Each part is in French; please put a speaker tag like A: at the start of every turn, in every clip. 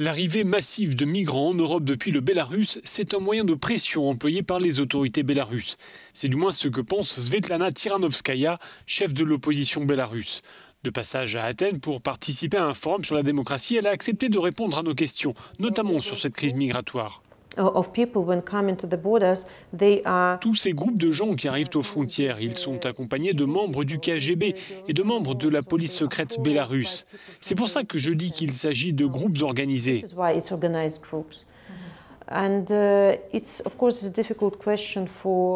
A: L'arrivée massive de migrants en Europe depuis le Bélarus, c'est un moyen de pression employé par les autorités bélarusses. C'est du moins ce que pense Svetlana Tiranovskaya, chef de l'opposition bélarusse. De passage à Athènes pour participer à un forum sur la démocratie, elle a accepté de répondre à nos questions, notamment sur cette crise migratoire. Tous ces groupes de gens qui arrivent aux frontières, ils sont accompagnés de membres du KGB et de membres de la police secrète bélarusse. C'est pour ça que je dis qu'il s'agit de groupes organisés.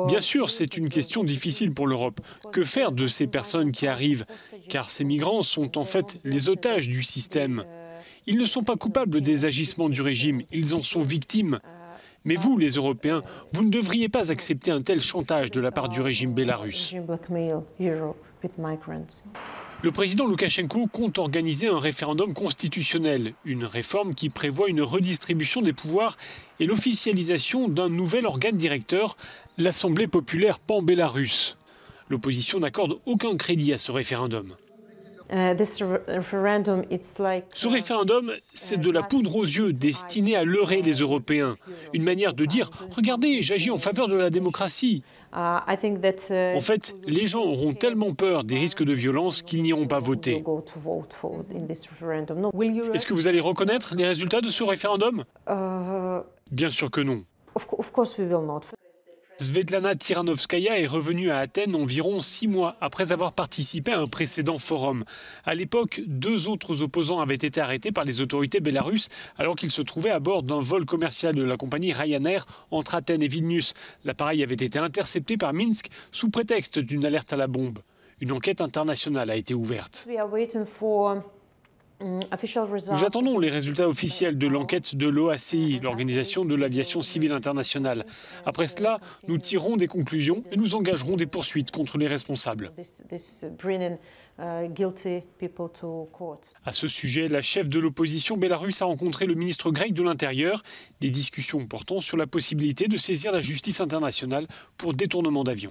A: Bien sûr, c'est une question difficile pour l'Europe. Que faire de ces personnes qui arrivent? Car ces migrants sont en fait les otages du système. Ils ne sont pas coupables des agissements du régime, ils en sont victimes. Mais vous, les Européens, vous ne devriez pas accepter un tel chantage de la part du régime bélarusse. Le président Loukachenko compte organiser un référendum constitutionnel, une réforme qui prévoit une redistribution des pouvoirs et l'officialisation d'un nouvel organe directeur, l'Assemblée populaire pan-bélarusse. L'opposition n'accorde aucun crédit à ce référendum. Ce référendum, c'est de la poudre aux yeux destinée à leurrer les Européens. Une manière de dire « Regardez, j'agis en faveur de la démocratie ». En fait, les gens auront tellement peur des risques de violence qu'ils n'iront pas voter. Est-ce que vous allez reconnaître les résultats de ce référendum? Bien sûr que non. Svetlana Tiranovskaya est revenue à Athènes environ 6 mois après avoir participé à un précédent forum. À l'époque, 2 autres opposants avaient été arrêtés par les autorités bélarusses alors qu'ils se trouvaient à bord d'un vol commercial de la compagnie Ryanair entre Athènes et Vilnius. L'appareil avait été intercepté par Minsk sous prétexte d'une alerte à la bombe. Une enquête internationale a été ouverte. Nous attendons les résultats officiels de l'enquête de l'OACI, l'Organisation de l'aviation civile internationale. Après cela, nous tirerons des conclusions et nous engagerons des poursuites contre les responsables. À ce sujet, la chef de l'opposition bélarusse a rencontré le ministre grec de l'Intérieur. Des discussions portant sur la possibilité de saisir la justice internationale pour détournement d'avions.